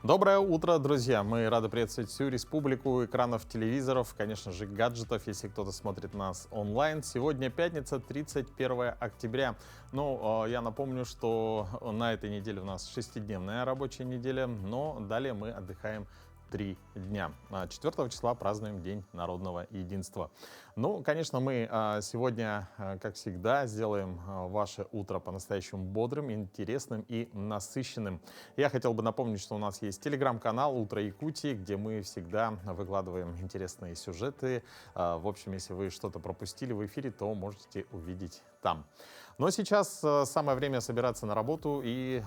Доброе утро, друзья! Мы рады приветствовать всю республику экранов телевизоров, конечно же, гаджетов, если кто-то смотрит нас онлайн. Сегодня пятница, 31 октября. Я напомню, что на этой неделе у нас 6-дневная рабочая неделя, но далее мы отдыхаем 3 дня. 4 числа празднуем День народного единства. Конечно, мы сегодня, как всегда, сделаем ваше утро по-настоящему бодрым, интересным и насыщенным. Я хотел бы напомнить, что у нас есть телеграм-канал «Утро Якутии», где мы всегда выкладываем интересные сюжеты. В общем, если вы что-то пропустили в эфире, то можете увидеть там. Но сейчас самое время собираться на работу и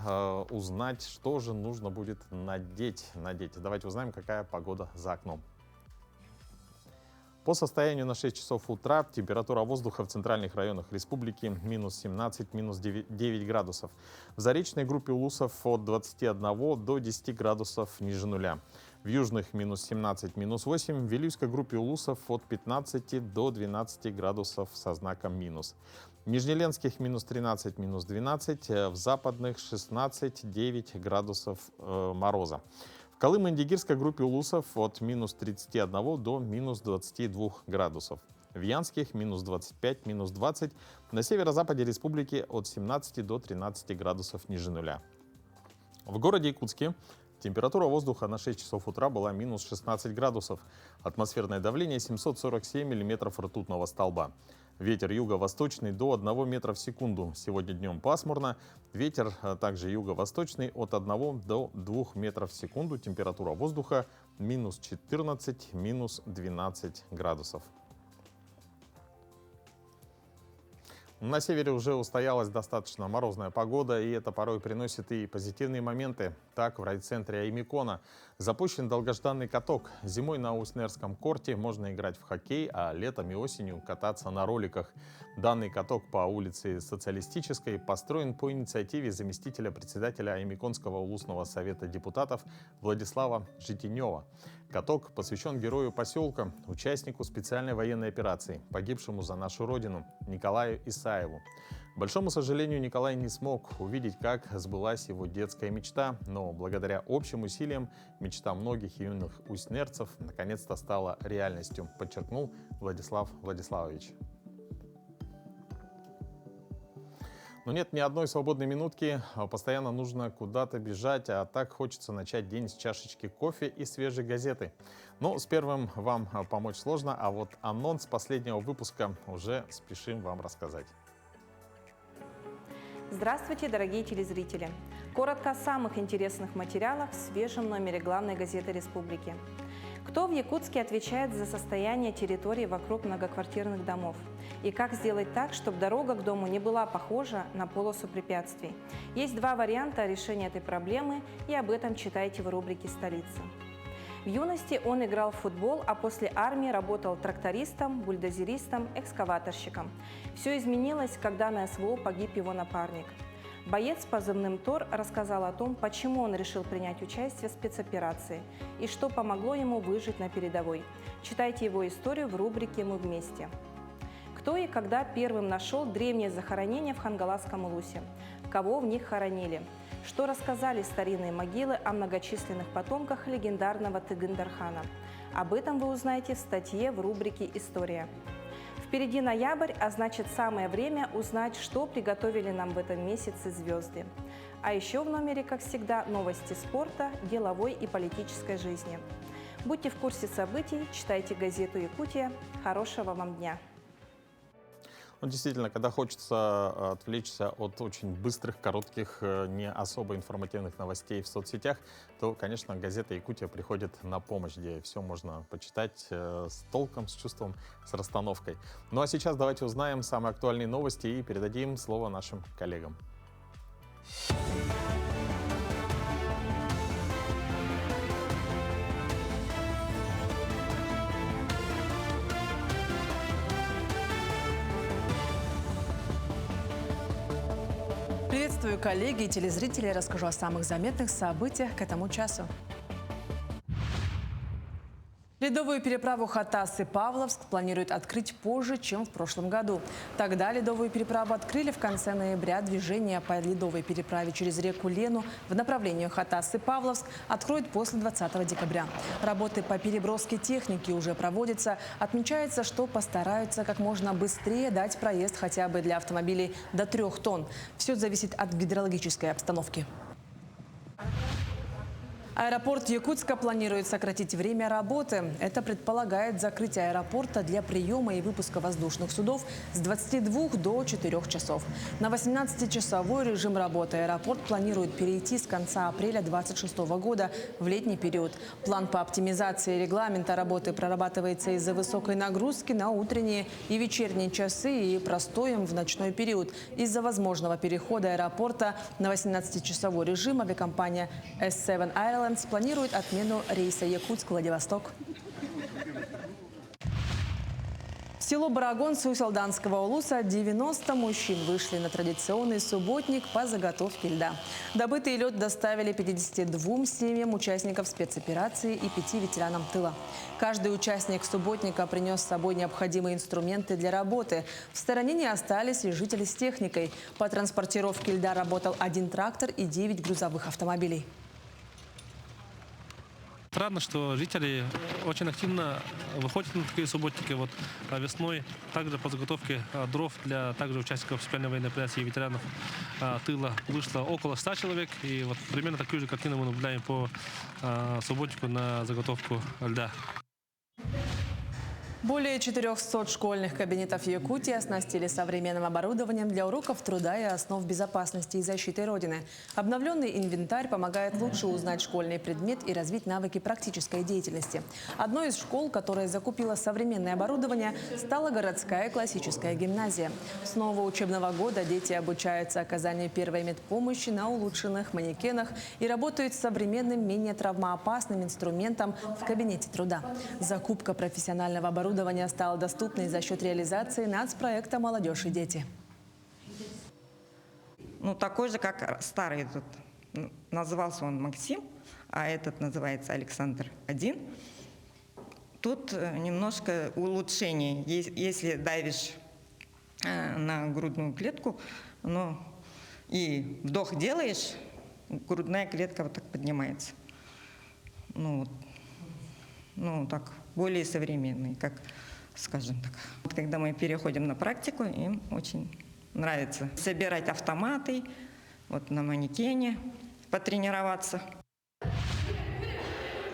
узнать, что же нужно будет надеть. Давайте узнаем, какая погода за окном. По состоянию на 6 часов утра температура воздуха в центральных районах республики минус 17, минус 9 градусов. В заречной группе Улусов от 21 до 10 градусов ниже нуля. В южных минус 17, минус 8. В Вилюйской группе Улусов от 15 до 12 градусов со знаком минус. В Нижнеленских минус 13, минус 12. В западных 16, 9 градусов мороза. В Колымо-Индигирской группе Улусов от минус 31 до минус 22 градусов. В Янских минус 25, минус 20. На северо-западе республики от 17 до 13 градусов ниже нуля. В городе Якутске температура воздуха на 6 часов утра была минус 16 градусов. Атмосферное давление 747 миллиметров ртутного столба. Ветер юго-восточный до 1 метра в секунду. Сегодня днем пасмурно. Ветер также юго-восточный от 1 до 2 метров в секунду. Температура воздуха минус 14, минус 12 градусов. На севере уже устоялась достаточно морозная погода, и это порой приносит и позитивные моменты. Так, в райцентре Аймикона запущен долгожданный каток. Зимой на Уснерском корте можно играть в хоккей, а летом и осенью кататься на роликах. Данный каток по улице Социалистической построен по инициативе заместителя председателя Аймиконского улусного совета депутатов Владислава Житинева. Каток посвящен герою поселка, участнику специальной военной операции, погибшему за нашу родину, Николаю Исаеву. К большому сожалению, Николай не смог увидеть, как сбылась его детская мечта, но благодаря общим усилиям мечта многих юных уснерцев наконец-то стала реальностью, подчеркнул Владислав Владиславович. Но нет ни одной свободной минутки, постоянно нужно куда-то бежать, а так хочется начать день с чашечки кофе и свежей газеты. С первым вам помочь сложно, а вот анонс последнего выпуска уже спешим вам рассказать. Здравствуйте, дорогие телезрители! Коротко о самых интересных материалах в свежем номере главной газеты республики. Кто в Якутске отвечает за состояние территории вокруг многоквартирных домов? И как сделать так, чтобы дорога к дому не была похожа на полосу препятствий? Есть два варианта решения этой проблемы, и об этом читайте в рубрике «Столица». В юности он играл в футбол, а после армии работал трактористом, бульдозеристом, экскаваторщиком. Все изменилось, когда на СВО погиб его напарник. Боец с позывным Тор рассказал о том, почему он решил принять участие в спецоперации и что помогло ему выжить на передовой. Читайте его историю в рубрике «Мы вместе». Кто и когда первым нашел древнее захоронение в Хангаласском улусе? Кого в них хоронили? Что рассказали старинные могилы о многочисленных потомках легендарного Тыгындархана? Об этом вы узнаете в статье в рубрике «История». Впереди ноябрь, а значит самое время узнать, что приготовили нам в этом месяце звезды. А еще в номере, как всегда, новости спорта, деловой и политической жизни. Будьте в курсе событий, читайте газету «Якутия». Хорошего вам дня! Действительно, когда хочется отвлечься от очень быстрых, коротких, не особо информативных новостей в соцсетях, то, конечно, газета «Якутия» приходит на помощь, где все можно почитать с толком, с чувством, с расстановкой. А сейчас давайте узнаем самые актуальные новости и передадим слово нашим коллегам. Приветствую, коллеги и телезрители. Я расскажу о самых заметных событиях к этому часу. Ледовую переправу Хатас-Павловск планируют открыть позже, чем в прошлом году. Тогда ледовую переправу открыли в конце ноября. Движение по ледовой переправе через реку Лену в направлении Хатас-Павловск откроют после 20 декабря. Работы по переброске техники уже проводятся. Отмечается, что постараются как можно быстрее дать проезд хотя бы для автомобилей до 3 тонн. Все зависит от гидрологической обстановки. Аэропорт Якутска планирует сократить время работы. Это предполагает закрытие аэропорта для приема и выпуска воздушных судов с 22 до 4 часов. На 18-часовой режим работы аэропорт планирует перейти с конца апреля 2026 года в летний период. План по оптимизации регламента работы прорабатывается из-за высокой нагрузки на утренние и вечерние часы и простоем в ночной период. Из-за возможного перехода аэропорта на 18-часовой режим авиакомпания S7 Airlines планирует отмену рейса Якутск-Владивосток. В село Барагонцы у Салданского улуса 90 мужчин вышли на традиционный субботник по заготовке льда. Добытый лед доставили 52 семьям участников спецоперации и 5 ветеранам тыла. Каждый участник субботника принес с собой необходимые инструменты для работы. В стороне не остались и жители с техникой. По транспортировке льда работал 1 трактор и 9 грузовых автомобилей. Странно, что жители очень активно выходят на такие субботники. Вот весной также по заготовке дров для также участников специальной военной операции и ветеранов тыла вышло около 100 человек. И вот примерно такую же картину мы наблюдаем по субботнику на заготовку льда. Более 400 школьных кабинетов Якутии оснастили современным оборудованием для уроков труда и основ безопасности и защиты Родины. Обновленный инвентарь помогает лучше узнать школьный предмет и развить навыки практической деятельности. Одной из школ, которая закупила современное оборудование, стала городская классическая гимназия. С нового учебного года дети обучаются оказанию первой медпомощи на улучшенных манекенах и работают с современным, менее травмоопасным инструментом в кабинете труда. Закупка профессионального оборудования стала доступной за счет реализации нацпроекта «Молодежь и дети». Ну, такой же, как старый этот. Назывался он Максим, а этот называется Александр-1. Тут немножко улучшение. Если давишь на грудную клетку, ну, и вдох делаешь, грудная клетка вот так поднимается. Ну, так, более современный, как, скажем так. Вот когда мы переходим на практику, им очень нравится собирать автоматы, вот на манекене потренироваться.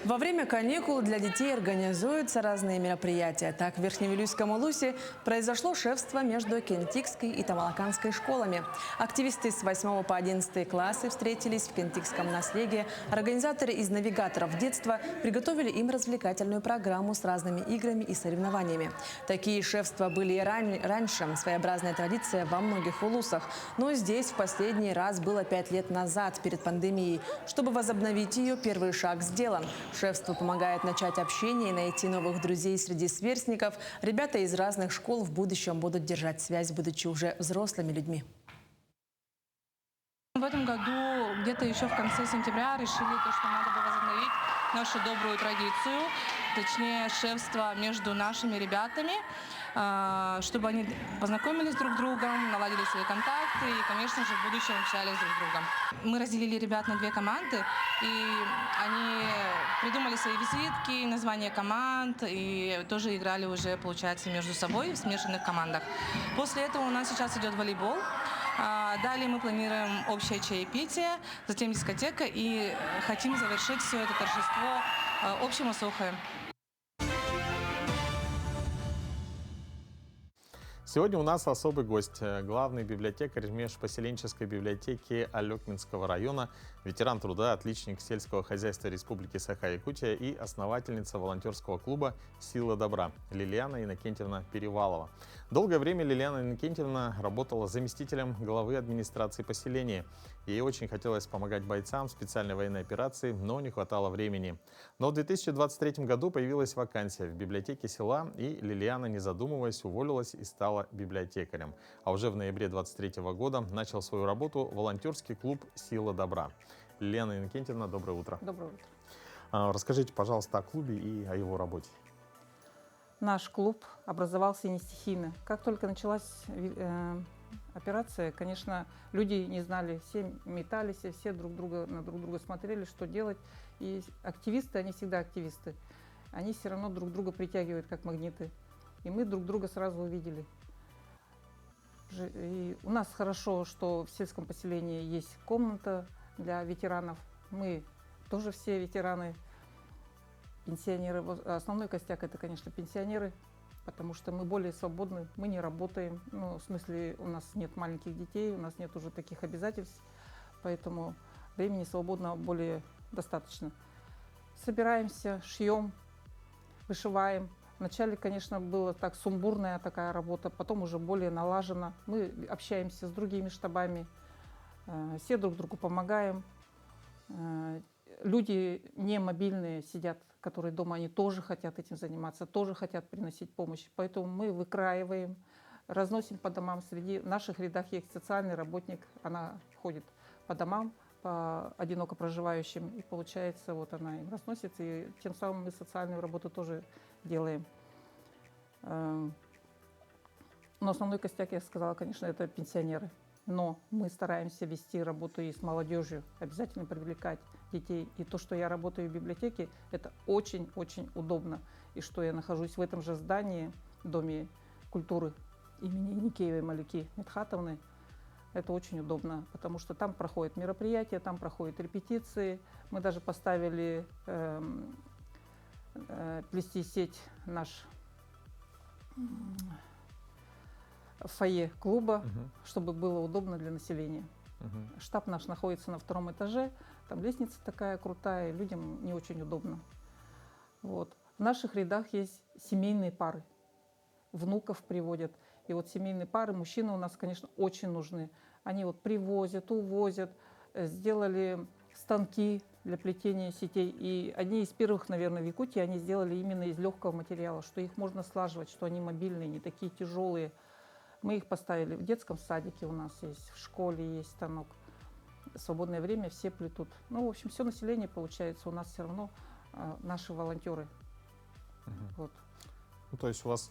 Во время каникул для детей организуются разные мероприятия. Так, в Верхневилюйском улусе произошло шефство между Кентикской и Тамалаканской школами. Активисты с 8 по 11 классы встретились в Кентикском наследии. Организаторы из «Навигаторов детства» приготовили им развлекательную программу с разными играми и соревнованиями. Такие шефства были и раньше, своеобразная традиция во многих улусах. Но здесь в последний раз было 5 лет назад, перед пандемией. Чтобы возобновить ее, первый шаг сделан. Шефство помогает начать общение и найти новых друзей среди сверстников. Ребята из разных школ в будущем будут держать связь, будучи уже взрослыми людьми. В этом году где-то еще в конце сентября решили, что надо бы возобновить нашу добрую традицию, точнее шефство между нашими ребятами, чтобы они познакомились друг с другом, наладили свои контакты и, конечно же, в будущем общались друг с другом. Мы разделили ребят на 2 команды, и они придумали свои визитки, названия команд, и тоже играли уже, получается, между собой в смешанных командах. После этого у нас сейчас идет волейбол. Далее мы планируем общее чаепитие, затем дискотека, и хотим завершить все это торжество общим осухаем. Сегодня у нас особый гость, главный библиотекарь межпоселенческой библиотеки Алекминского района, ветеран труда, отличник сельского хозяйства Республики Саха-Якутия и основательница волонтерского клуба «Сила добра» Лилиана Иннокентьевна Перевалова. Долгое время Лилиана Иннокентьевна работала заместителем главы администрации поселения. Ей очень хотелось помогать бойцам в специальной военной операции, но не хватало времени. Но в 2023 году появилась вакансия в библиотеке села, и Лилиана, не задумываясь, уволилась и стала библиотекарем. А уже в ноябре 2023 года начал свою работу волонтерский клуб «Сила добра». Лилиана Иннокентьевна, доброе утро. Доброе утро. Расскажите, пожалуйста, о клубе и о его работе. Наш клуб образовался не стихийно. Как только началась операция, конечно, люди не знали, все метались, все на друг друга смотрели, что делать. И активисты, они всегда активисты, они все равно друг друга притягивают, как магниты. И мы друг друга сразу увидели. И у нас хорошо, что в сельском поселении есть комната для ветеранов. Мы тоже все ветераны, пенсионеры. Основной костяк — это, конечно, пенсионеры, потому что мы более свободны, мы не работаем. Ну, в смысле, у нас нет маленьких детей, у нас нет уже таких обязательств, поэтому времени свободного более достаточно. Собираемся, шьем, вышиваем. Вначале, конечно, была так сумбурная такая работа, потом уже более налажена. Мы общаемся с другими штабами, все друг другу помогаем. Люди не мобильные сидят, которые дома, они тоже хотят этим заниматься, тоже хотят приносить помощь. Поэтому мы выкраиваем, разносим по домам. Среди наших рядах есть социальный работник, она ходит по домам, по одиноко проживающим, и получается, вот она им разносит, и тем самым мы социальную работу тоже делаем. Но основной костяк, я сказала, конечно, это пенсионеры. Но мы стараемся вести работу и с молодежью, обязательно привлекать детей. И то, что я работаю в библиотеке, это очень-очень удобно. И что я нахожусь в этом же здании, Доме культуры имени Никеевой Малики Медхатовны, это очень удобно, потому что там проходят мероприятия, там проходят репетиции. Мы даже поставили плести сеть наш фойе клуба, чтобы было удобно для населения. Штаб наш находится на 2-м этаже, там лестница такая крутая, людям не очень удобно. Вот. В наших рядах есть семейные пары, внуков приводят. И вот семейные пары, мужчины у нас, конечно, очень нужны. Они вот привозят, увозят, сделали станки для плетения сетей. И одни из первых, наверное, в Якутии они сделали именно из легкого материала, что их можно слаживать, что они мобильные, не такие тяжелые. Мы их поставили в детском садике, у нас есть, в школе есть станок. В свободное время все плетут. Ну, в общем, все население, получается, у нас все равно наши волонтеры. Вот. Ну, то есть у вас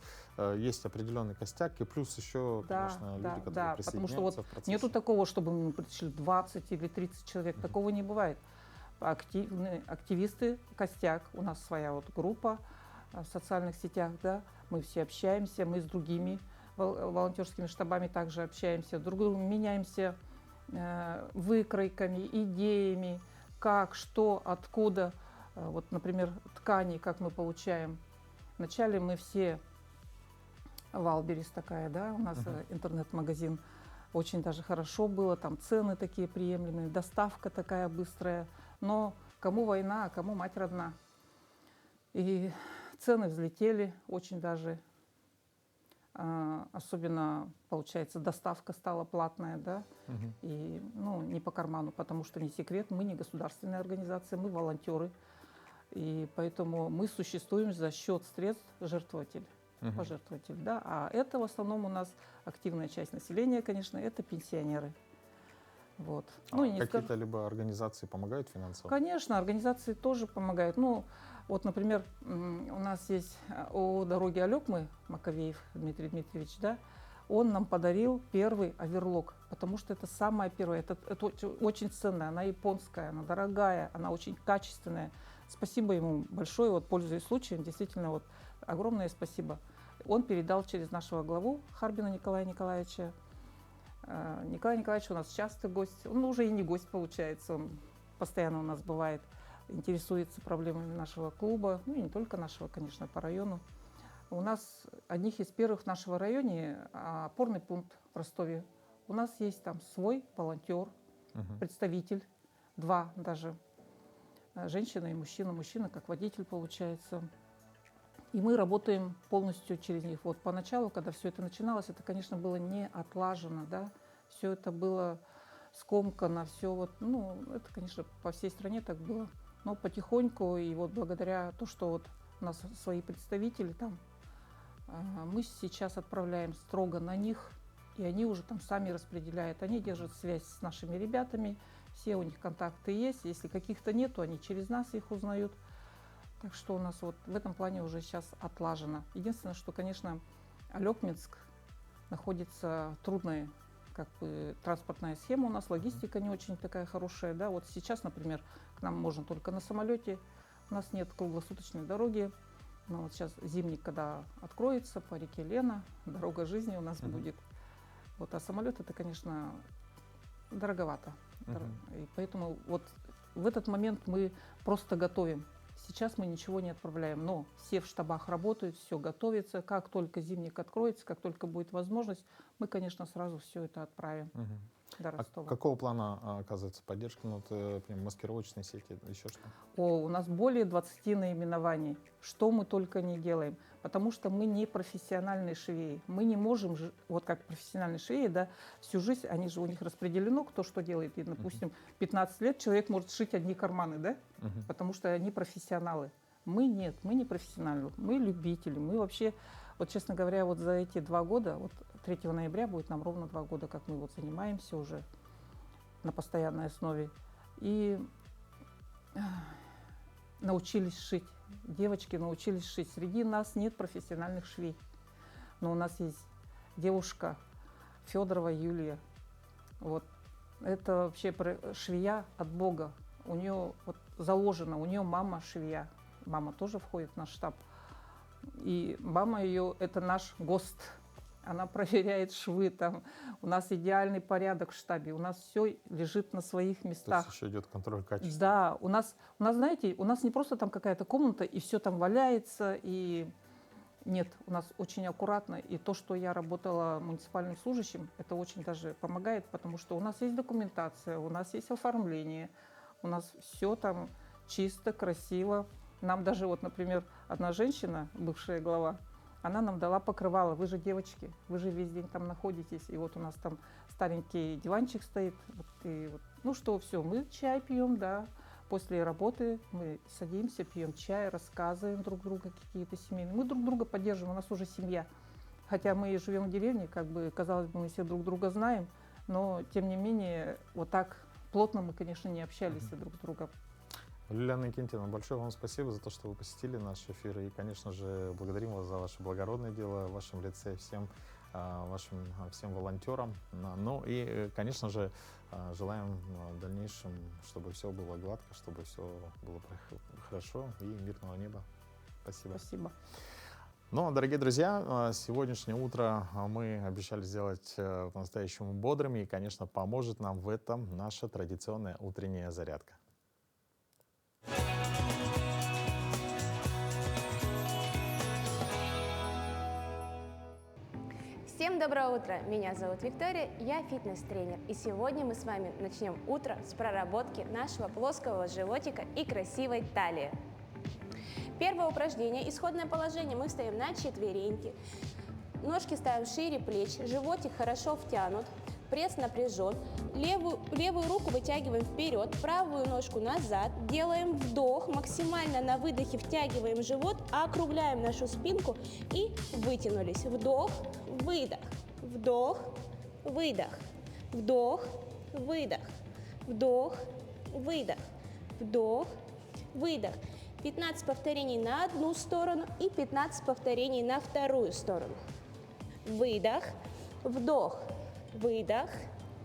есть определенный костяк, и плюс еще, конечно, люди, которые потому что вот присоединяются в процессе. нету такого, чтобы мы пришли 20 или 30 человек, такого не бывает. Активисты, костяк, у нас своя вот группа в социальных сетях, да, мы все общаемся, мы с другими волонтерскими штабами также общаемся, друг другу меняемся выкройками, идеями, как, что, откуда. Вот, например, ткани, как мы получаем. Вначале мы все, Валберис такая, да, у нас интернет-магазин, очень даже хорошо было, там цены такие приемлемые, доставка такая быстрая, но кому война, а кому мать родна. И цены взлетели очень даже. Особенно, получается, доставка стала платная, да, и, ну, не по карману, потому что не секрет, мы не государственная организация, мы волонтеры, и поэтому мы существуем за счет средств жертвователей, пожертвователей, да, а это в основном у нас активная часть населения, конечно, это пенсионеры. Вот. Ну, какие-то либо организации помогают финансово? Конечно, организации тоже помогают. Ну, вот, например, у нас есть о дороге Алекмы Маковеев Дмитрий Дмитриевич, да, он нам подарил первый оверлок, потому что это самое первое, это очень ценная, она японская, она дорогая, она очень качественная. Спасибо ему большое, вот, пользуясь случаем, действительно, вот, огромное спасибо. Он передал через нашего главу Харбина Николая Николаевича. Николай Николаевич у нас частый гость, он уже и не гость получается, он постоянно у нас бывает, интересуется проблемами нашего клуба, ну и не только нашего, конечно, по району. У нас одних из первых в нашем районе опорный пункт в Ростове. У нас есть там свой волонтер, представитель, 2 даже, женщина и мужчина. Мужчина как водитель получается. И мы работаем полностью через них. Вот поначалу, когда все это начиналось, это, конечно, было не отлажено, да, все это было скомкано, все вот, ну, это, конечно, по всей стране так было. Но потихоньку, и вот благодаря тому, что вот у нас свои представители там, мы сейчас отправляем строго на них, и они уже там сами распределяют. Они держат связь с нашими ребятами, все у них контакты есть. Если каких-то нету, они через нас их узнают. Так что у нас вот в этом плане уже сейчас отлажено. Единственное, что, конечно, Алекминск находится в трудной как бы транспортная схема у нас, логистика не очень такая хорошая, да. Вот сейчас, например, к нам можно только на самолете, у нас нет круглосуточной дороги. Но вот сейчас зимник, когда откроется по реке Лена, дорога жизни у нас будет. Вот, а самолет это, конечно, дороговато. И поэтому вот в этот момент мы просто готовим. Сейчас мы ничего не отправляем, но все в штабах работают, все готовится. Как только зимник откроется, как только будет возможность, мы, конечно, сразу все это отправим до Ростова. Какого плана оказывается поддержка? Ну, маскировочные сети, еще что? У нас более 20 наименований. Что мы только не делаем. Потому что мы не профессиональные швеи. Мы не можем, вот как профессиональные швеи, да, всю жизнь, они же у них распределено, кто что делает. И, допустим, 15 лет человек может шить одни карманы, да, потому что они профессионалы. Мы нет, мы не профессионалы, мы любители. Мы вообще, вот честно говоря, вот за эти 2 года, вот 3 ноября будет нам ровно 2 года, как мы вот занимаемся уже на постоянной основе. И научились шить. Девочки научились шить. Среди нас нет профессиональных швей. Но у нас есть девушка Федорова Юлия. Вот. Это вообще швея от Бога. У нее вот заложено, у нее мама швея. Мама тоже входит в наш штаб. И мама ее, это наш ГОСТ. Она проверяет швы там. У нас идеальный порядок в штабе. У нас все лежит на своих местах. То есть еще идет контроль качества. Да, у нас, знаете, у нас не просто там какая-то комната, и все там валяется, и нет, у нас очень аккуратно. И то, что я работала муниципальным служащим, это очень даже помогает, потому что у нас есть документация, у нас есть оформление, у нас все там чисто, красиво. Нам даже, вот, например, одна женщина, бывшая глава, она нам дала покрывало. Вы же девочки, вы же весь день там находитесь. И вот у нас там старенький диванчик стоит. Вот, и вот, ну что, все, мы чай пьем, да. После работы мы садимся, пьем чай, рассказываем друг другу какие-то семейные. Мы друг друга поддерживаем, у нас уже семья. Хотя мы живем в деревне, как бы, казалось бы, мы все друг друга знаем, но, тем не менее, вот так плотно мы, конечно, не общались друг с другом. Лилиана Никентьевна, большое вам спасибо за то, что вы посетили наш эфир. И, конечно же, благодарим вас за ваше благородное дело в вашем лице, всем волонтерам. Ну и, конечно же, желаем в дальнейшем, чтобы все было гладко, чтобы все было хорошо и мирного неба. Спасибо. Спасибо. Ну, дорогие друзья, сегодняшнее утро мы обещали сделать по-настоящему бодрыми. И, конечно, поможет нам в этом наша традиционная утренняя зарядка. Всем доброе утро! Меня зовут Виктория, я фитнес-тренер. И сегодня мы с вами начнем утро с проработки нашего плоского животика и красивой талии. Первое упражнение, исходное положение, мы встаем на четвереньки. Ножки ставим шире плеч, животик хорошо втянут, пресс напряжен. Левую руку вытягиваем вперед, правую ножку назад, делаем вдох, максимально на выдохе втягиваем живот, округляем нашу спинку и вытянулись. Вдох, выдох, вдох, выдох, вдох, выдох, вдох, выдох, вдох, выдох. 15 повторений на одну сторону и 15 повторений на вторую сторону. Выдох, вдох, выдох,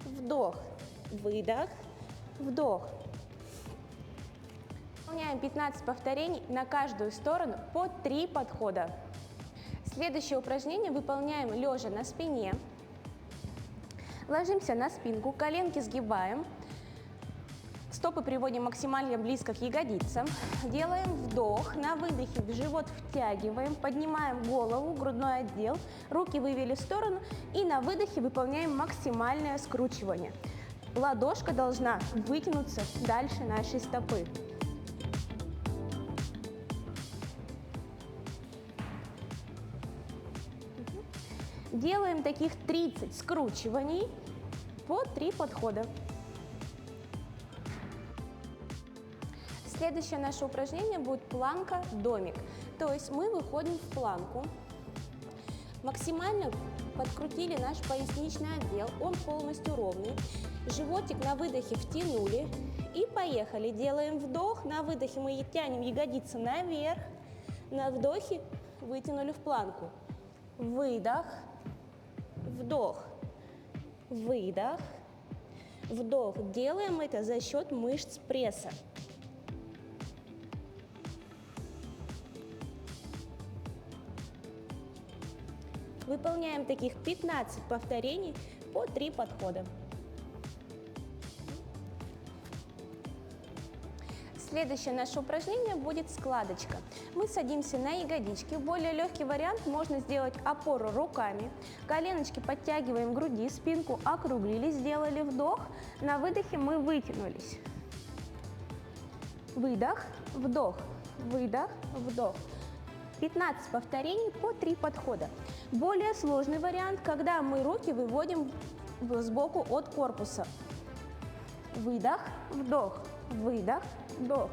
вдох, выдох, вдох. Выполняем 15 повторений на каждую сторону по 3 подхода. Следующее упражнение выполняем лежа на спине. Ложимся на спинку, коленки сгибаем. Стопы приводим максимально близко к ягодицам. Делаем вдох, на выдохе в живот втягиваем, поднимаем голову, грудной отдел, руки вывели в сторону и на выдохе выполняем максимальное скручивание. Ладошка должна вытянуться дальше нашей стопы. Делаем таких 30 скручиваний по 3 подхода. Следующее наше упражнение будет планка-домик. То есть мы выходим в планку, максимально подкрутили наш поясничный отдел, он полностью ровный. Животик на выдохе втянули и поехали. Делаем вдох, на выдохе мы тянем ягодицы наверх, на вдохе вытянули в планку. Выдох, вдох, выдох, вдох. Делаем это за счет мышц пресса. Выполняем таких 15 повторений по 3 подхода. Следующее наше упражнение будет складочка. Мы садимся на ягодички. Более легкий вариант можно сделать опору руками. Коленочки подтягиваем к груди, спинку округлили, сделали вдох. На выдохе мы вытянулись. Выдох, вдох, выдох, вдох. 15 повторений по 3 подхода. Более сложный вариант, когда мы руки выводим сбоку от корпуса. Выдох, вдох, выдох, вдох.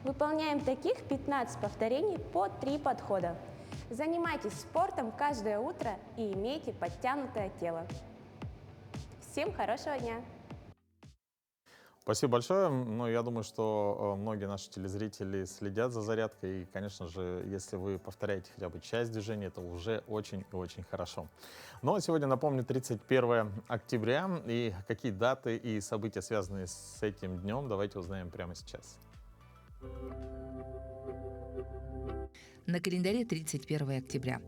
Выполняем таких 15 повторений по 3 подхода. Занимайтесь спортом каждое утро и имейте подтянутое тело. Всем хорошего дня! Спасибо большое. Ну, я думаю, что многие наши телезрители следят за зарядкой. И, конечно же, если вы повторяете хотя бы часть движения, это уже очень и очень хорошо. Ну, а сегодня, напомню, 31 октября. И какие даты и события, связанные с этим днем, давайте узнаем прямо сейчас. На календаре 31 октября.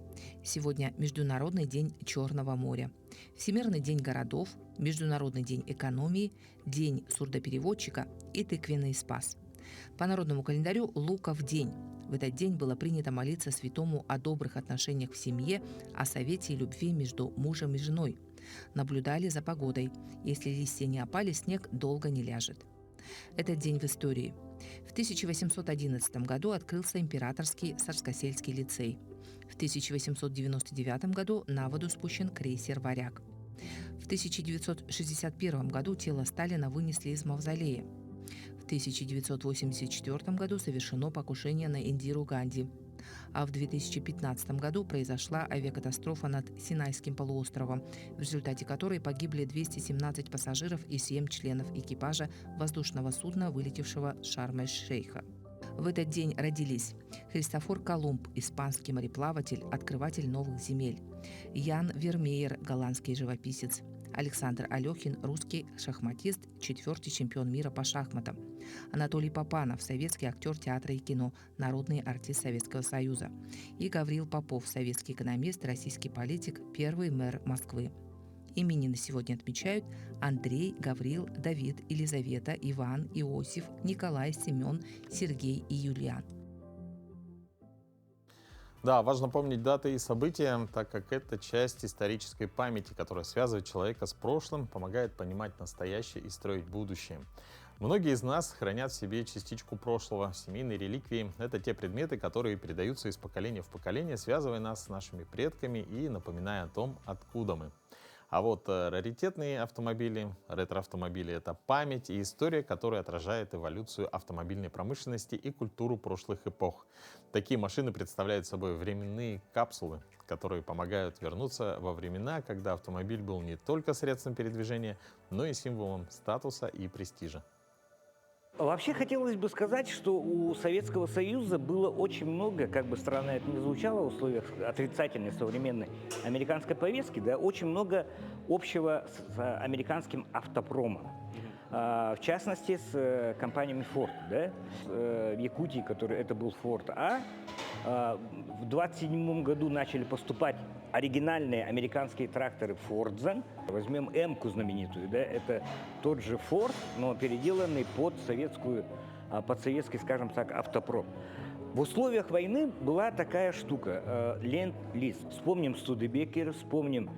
Сегодня Международный день Черного моря, Всемирный день городов, Международный день экономии, День сурдопереводчика и тыквенный спас. По народному календарю Луков день. В этот день было принято молиться святому о добрых отношениях в семье, о совете и любви между мужем и женой. Наблюдали за погодой. Если листья не опали, снег долго не ляжет. Этот день в истории. В 1811 году открылся Императорский Царскосельский лицей. В 1899 году на воду спущен крейсер «Варяг». В 1961 году тело Сталина вынесли из мавзолея. В 1984 году совершено покушение на Индиру Ганди. А в 2015 году произошла авиакатастрофа над Синайским полуостровом, в результате которой погибли 217 пассажиров и 7 членов экипажа воздушного судна, вылетевшего с Шарм-эль-Шейха. В этот день родились Христофор Колумб, испанский мореплаватель, открыватель новых земель, Ян Вермеер, голландский живописец, Александр Алехин, русский шахматист, 4-й чемпион мира по шахматам, Анатолий Попанов, советский актер театра и кино, народный артист Советского Союза, и Гаврил Попов, советский экономист, российский политик, первый мэр Москвы. Именины сегодня отмечают Андрей, Гаврил, Давид, Елизавета, Иван, Иосиф, Николай, Семен, Сергей и Юлиан. Да, важно помнить даты и события, так как это часть исторической памяти, которая связывает человека с прошлым, помогает понимать настоящее и строить будущее. Многие из нас хранят в себе частичку прошлого, семейные реликвии. Это те предметы, которые передаются из поколения в поколение, связывая нас с нашими предками и напоминая о том, откуда мы. А вот раритетные автомобили, ретро-автомобили — это память и история, которая отражает эволюцию автомобильной промышленности и культуру прошлых эпох. Такие машины представляют собой временные капсулы, которые помогают вернуться во времена, когда автомобиль был не только средством передвижения, но и символом статуса и престижа. Вообще хотелось бы сказать, что у Советского Союза было очень много, как бы странно это ни звучало, в условиях отрицательной современной американской повестки, да, очень много общего с американским автопромом. В частности, с компаниями Ford, да, в Якутии, который это был Ford. В 1927 году начали поступать оригинальные американские тракторы Fordson. Возьмем М-ку знаменитую, да, это тот же Ford, но переделанный под советский, скажем так, автопром. В условиях войны была такая штука, ленд-лиз. Вспомним Студебекер, вспомним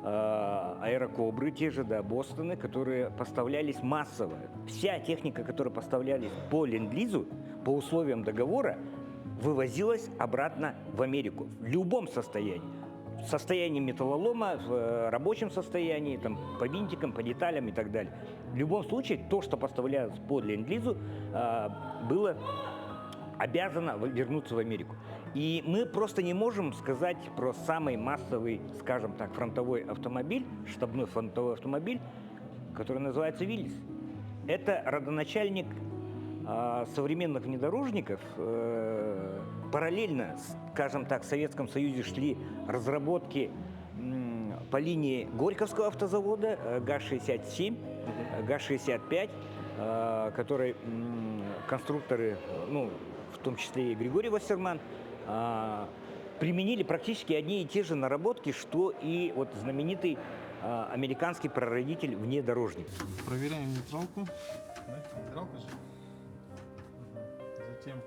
аэрокобры, те же, да, Бостоны, которые поставлялись массово. Вся техника, которая поставлялись по ленд-лизу, по условиям договора, вывозилась обратно в Америку в любом состоянии. В состоянии металлолома, в рабочем состоянии, там, по винтикам, по деталям и так далее. В любом случае, то, что поставлялось по ленд-лизу, было обязано вернуться в Америку. И мы просто не можем сказать про самый массовый, скажем так, фронтовой автомобиль, штабной фронтовой автомобиль, который называется «Виллис». Это родоначальник современных внедорожников. Параллельно, скажем так, в Советском Союзе шли разработки по линии Горьковского автозавода ГАЗ-67, ГАЗ-65, который конструкторы, ну, в том числе и Григорий Вассерман, применили практически одни и те же наработки, что и вот знаменитый американский прародитель внедорожник. Проверяем нейтралку. Да? Нейтралка же. Затем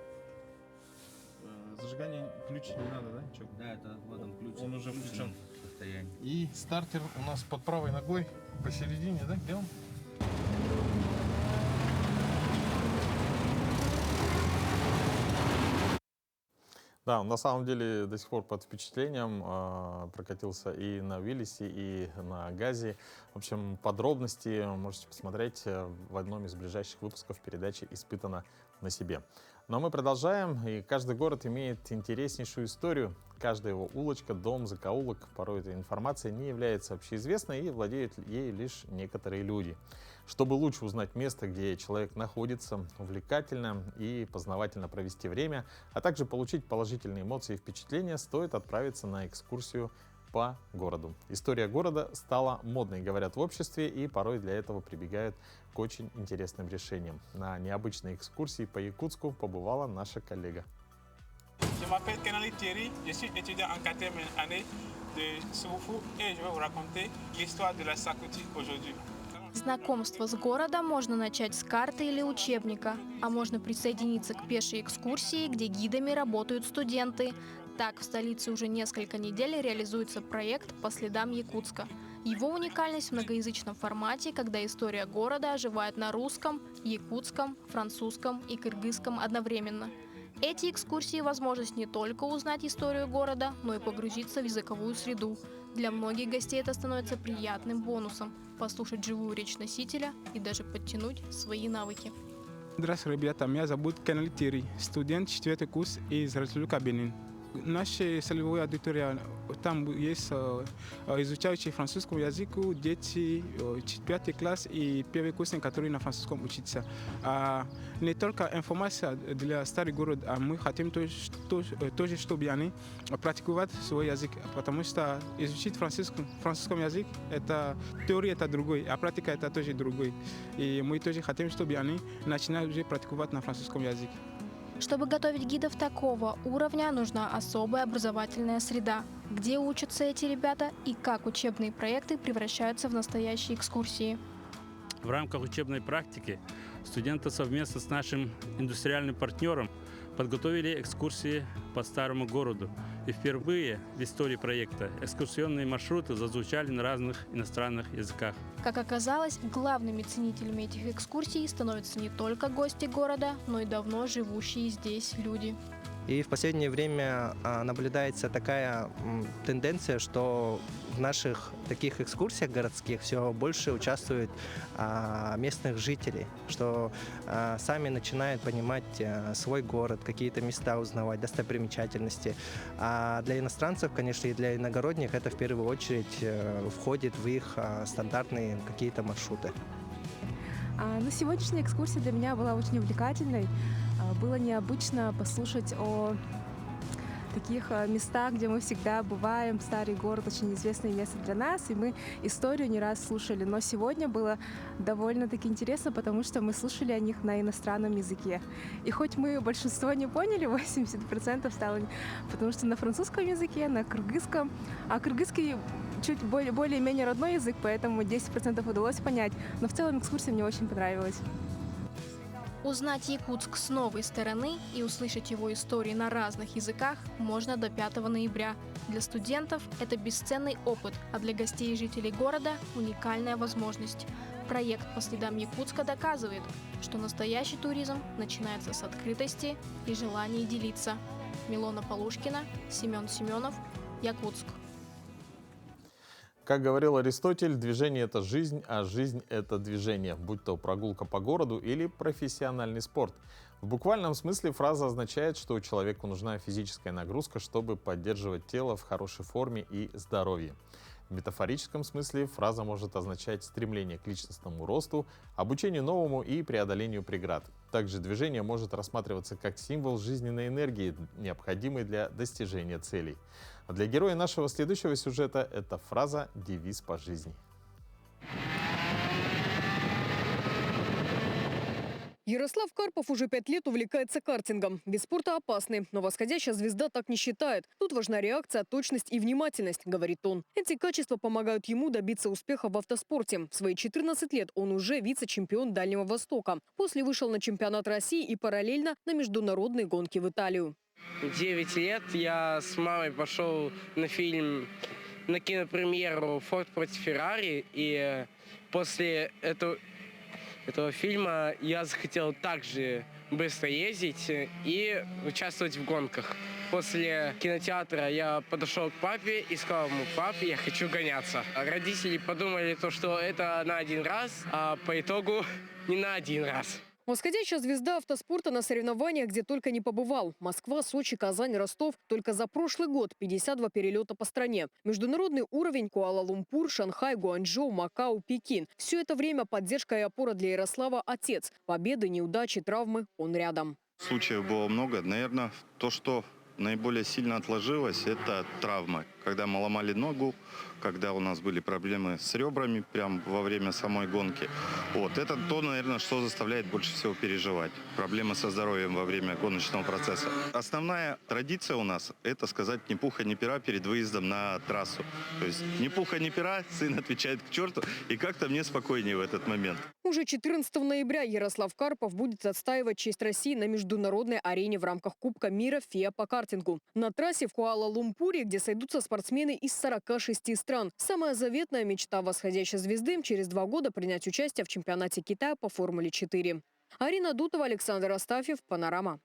зажигание ключ не надо, да? Чё? Да, это в этом ключе. Он уже включен. Состояние. И стартер у нас под правой ногой посередине, да? Где он? Да, на самом деле до сих пор под впечатлением прокатился и на Виллисе, и на ГАЗе. В общем, подробности можете посмотреть в одном из ближайших выпусков передачи «Испытано на себе». Но мы продолжаем, и каждый город имеет интереснейшую историю. Каждая его улочка, дом, закоулок, порой эта информация не является общеизвестной и владеют ею лишь некоторые люди. Чтобы лучше узнать место, где человек находится, увлекательно и познавательно провести время, а также получить положительные эмоции и впечатления, стоит отправиться на экскурсию по городу. История города стала модной, говорят в обществе, и порой для этого прибегают к очень интересным решениям. На необычной экскурсии по Якутску побывала наша коллега. Je m'appelle Kenali Thierry, je suis étudiant en 4e année de Soufou et je vais vous raconter l'histoire de la Sakoti aujourd'hui. Знакомство с городом можно начать с карты или учебника, а можно присоединиться к пешей экскурсии, где гидами работают студенты. Так, в столице уже несколько недель реализуется проект «По следам Якутска». Его уникальность в многоязычном формате, когда история города оживает на русском, якутском, французском и кыргызском одновременно. Эти экскурсии – возможность не только узнать историю города, но и погрузиться в языковую среду. Для многих гостей это становится приятным бонусом – послушать живую речь носителя и даже подтянуть свои навыки. Здравствуйте, ребята. Меня зовут Kenali Thierry, студент 4-й курс из Республики Бенин. Наша целевая аудитория, там есть изучающие французскому языку дети 5 класс и первый курсник, которые на французском учатся. Не только информация для старых городов, а мы хотим тоже, чтобы они практиковать свой язык, потому что изучить французском язык, это теория, это другой, а практика это тоже другой. И мы тоже хотим, чтобы они начинали уже практиковать на французском языке. Чтобы готовить гидов такого уровня, нужна особая образовательная среда. Где учатся эти ребята и как учебные проекты превращаются в настоящие экскурсии? В рамках учебной практики студенты совместно с нашим индустриальным партнером подготовили экскурсии по старому городу. И впервые в истории проекта экскурсионные маршруты зазвучали на разных иностранных языках. Как оказалось, главными ценителями этих экскурсий становятся не только гости города, но и давно живущие здесь люди. И в последнее время наблюдается такая тенденция, что в наших таких экскурсиях городских все больше участвуют местных жителей, что сами начинают понимать свой город, какие-то места узнавать, достопримечательности. А для иностранцев, конечно, и для иногородних это в первую очередь входит в их стандартные какие-то маршруты. Сегодняшняя экскурсия для меня была очень увлекательной. Было необычно послушать о таких местах, где мы всегда бываем. Старый город — очень известное место для нас, и мы историю не раз слушали. Но сегодня было довольно-таки интересно, потому что мы слушали о них на иностранном языке. И хоть мы большинство не поняли, 80% стало, потому что на французском языке, на кыргызском, а кыргызский чуть более-менее родной язык, поэтому 10% удалось понять. Но в целом экскурсия мне очень понравилась. Узнать Якутск с новой стороны и услышать его истории на разных языках можно до 5 ноября. Для студентов это бесценный опыт, а для гостей и жителей города – уникальная возможность. Проект «По следам Якутска» доказывает, что настоящий туризм начинается с открытости и желания делиться. Милона Полушкина, Семен Семенов, Якутск. Как говорил Аристотель, движение – это жизнь, а жизнь – это движение, будь то прогулка по городу или профессиональный спорт. В буквальном смысле фраза означает, что человеку нужна физическая нагрузка, чтобы поддерживать тело в хорошей форме и здоровье. В метафорическом смысле фраза может означать стремление к личностному росту, обучению новому и преодолению преград. Также движение может рассматриваться как символ жизненной энергии, необходимой для достижения целей. А для героя нашего следующего сюжета эта фраза – девиз по жизни. Ярослав Карпов уже 5 лет увлекается картингом. Вид спорта опасный, но восходящая звезда так не считает. Тут важна реакция, точность и внимательность, говорит он. Эти качества помогают ему добиться успеха в автоспорте. В свои 14 лет он уже вице-чемпион Дальнего Востока. После вышел на чемпионат России и параллельно на международные гонки в Италию. 9 лет я с мамой пошел на фильм, на кинопремьеру «Форд против Феррари». И после этого фильма я захотел также быстро ездить и участвовать в гонках. После кинотеатра я подошел к папе и сказал ему: пап, я хочу гоняться. Родители подумали, что это на один раз, а по итогу не на один раз. Восходящая звезда автоспорта на соревнованиях, где только не побывал. Москва, Сочи, Казань, Ростов. Только за прошлый год 52 перелета по стране. Международный уровень: Куала-Лумпур, Шанхай, Гуанчжоу, Макао, Пекин. Все это время поддержка и опора для Ярослава отец. Победы, неудачи, травмы – он рядом. Случаев было много. Наверное, то, что наиболее сильно отложилось, это травмы. Когда мы ломали ногу, когда у нас были проблемы с ребрами прямо во время самой гонки. Вот. Это то, наверное, что заставляет больше всего переживать. Проблемы со здоровьем во время гоночного процесса. Основная традиция у нас – это сказать ни пуха, ни пера перед выездом на трассу. То есть ни пуха, ни пера, сын отвечает к черту, и как-то мне спокойнее в этот момент. Уже 14 ноября Ярослав Карпов будет отстаивать честь России на международной арене в рамках Кубка мира ФИА по картингу. На трассе в Куала-Лумпуре, где сойдутся спортсмены из 46 стран. Самая заветная мечта восходящей звезды – через 2 года принять участие в чемпионате Китая по Формуле-4. Арина Дутова, Александр Астафьев, Панорама.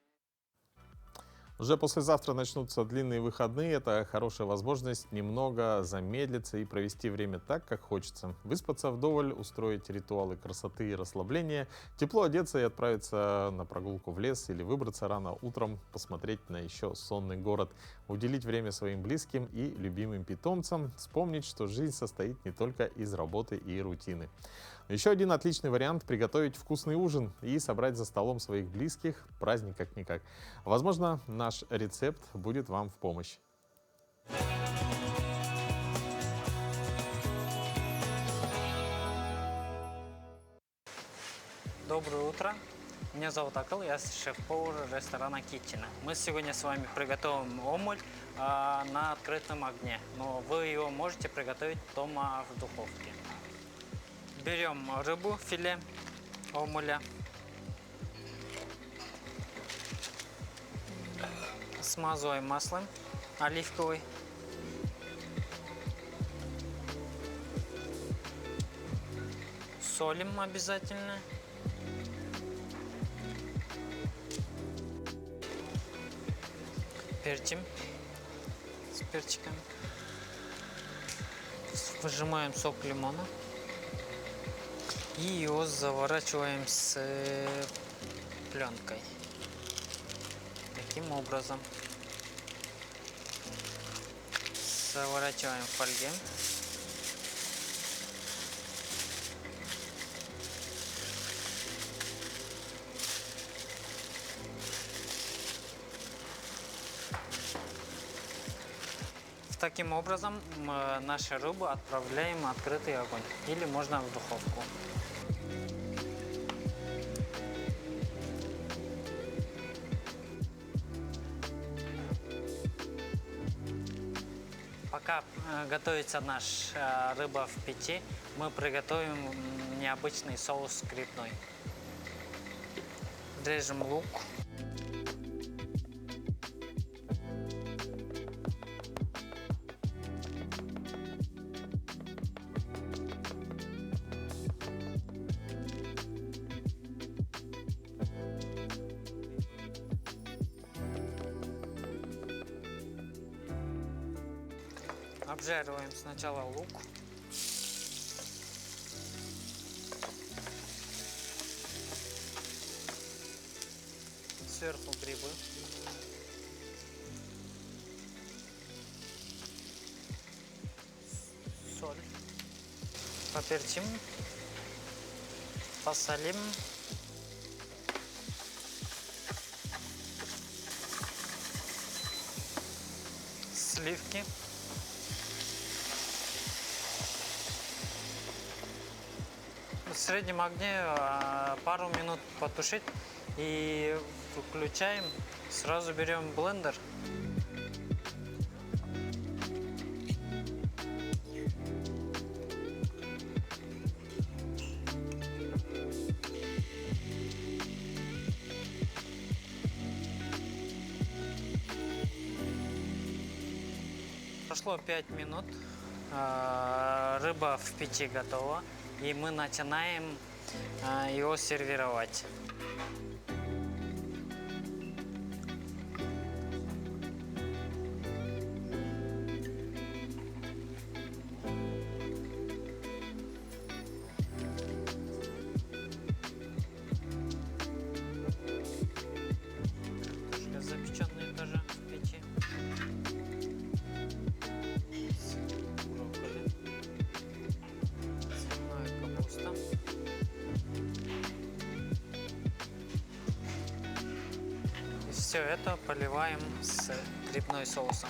Уже послезавтра начнутся длинные выходные. Это хорошая возможность немного замедлиться и провести время так, как хочется. Выспаться вдоволь, устроить ритуалы красоты и расслабления, тепло одеться и отправиться на прогулку в лес или выбраться рано утром, посмотреть на еще сонный город, уделить время своим близким и любимым питомцам, вспомнить, что жизнь состоит не только из работы и рутины. Еще один отличный вариант – приготовить вкусный ужин и собрать за столом своих близких. Праздник как-никак. Возможно, наш рецепт будет вам в помощь. Доброе утро. Меня зовут Акыл, я шеф-повар ресторана Китчена. Мы сегодня с вами приготовим омуль на открытом огне, но вы его можете приготовить дома в духовке. Берем рыбу, филе омуля, смазываем маслом оливковым, солим обязательно, перчим с перчиком, выжимаем сок лимона. И его заворачиваем с пленкой. Таким образом. Заворачиваем в фольге. Таким образом нашу рыбу отправляем в открытый огонь или можно в духовку. Пока готовится наша рыба в печи, мы приготовим необычный соус грибной. Режем лук. Обжариваем сначала лук. сверху грибы. Соль. Поперчим. Посолим. Сливки. В среднем огне пару минут потушить и включаем. Сразу берем блендер. Прошло 5 минут, рыба в печи готова, и мы начинаем его сервировать. Запеченные тоже в печи. Все это поливаем с грибной соусом.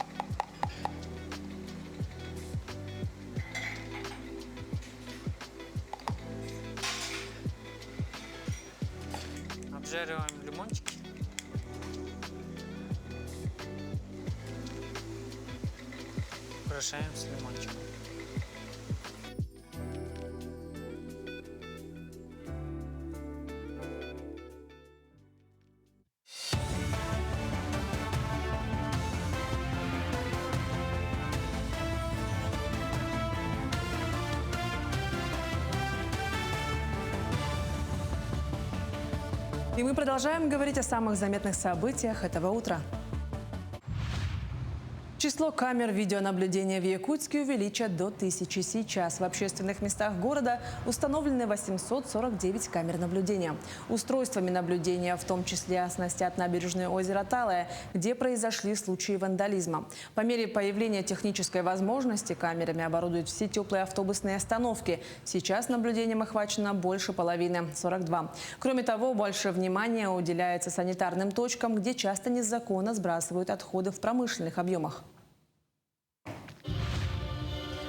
Обжариваем лимончики. Украшаем с лимончиком. И мы продолжаем говорить о самых заметных событиях этого утра. Число камер видеонаблюдения в Якутске увеличат до 1000 сейчас. В общественных местах города установлены 849 камер наблюдения. Устройствами наблюдения в том числе оснастят набережное озеро Талая, где произошли случаи вандализма. По мере появления технической возможности камерами оборудуют все теплые автобусные остановки. Сейчас наблюдением охвачено больше половины – 42. Кроме того, больше внимания уделяется санитарным точкам, где часто незаконно сбрасывают отходы в промышленных объемах.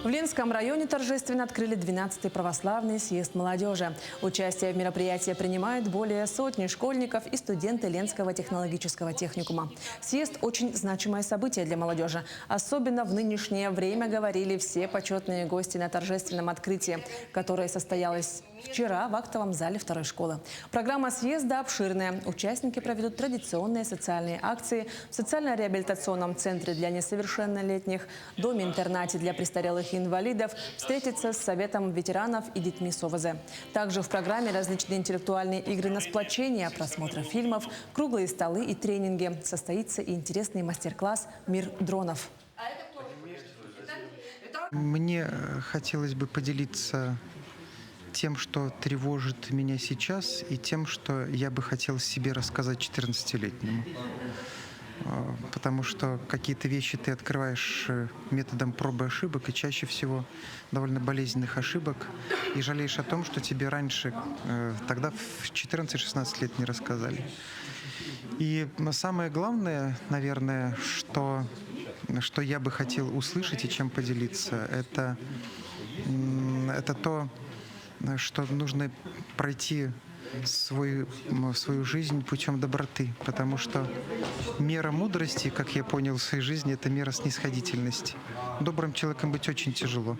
В Ленском районе торжественно открыли 12-й православный съезд молодежи. Участие в мероприятии принимают более сотни школьников и студенты Ленского технологического техникума. Съезд – очень значимое событие для молодежи. Особенно в нынешнее время, говорили все почетные гости на торжественном открытии, которое состоялось вчера в актовом зале второй школы. Программа съезда обширная. Участники проведут традиционные социальные акции в социально-реабилитационном центре для несовершеннолетних, доме-интернате для престарелых и инвалидов, встретиться с Советом ветеранов и детьми СОВЗ. Также в программе различные интеллектуальные игры на сплочение, просмотр фильмов, круглые столы и тренинги. Состоится и интересный мастер-класс «Мир дронов». Мне хотелось бы поделиться тем, что тревожит меня сейчас, и тем, что я бы хотел себе рассказать 14-летнему. Потому что какие-то вещи ты открываешь методом пробы и ошибок, и чаще всего довольно болезненных ошибок, и жалеешь о том, что тебе раньше, тогда в 14-16 лет не рассказали. И самое главное, наверное, что я бы хотел услышать и чем поделиться, это то, что нужно пройти свою жизнь путем доброты, потому что мера мудрости, как я понял в своей жизни, это мера снисходительности. Добрым человеком быть очень тяжело.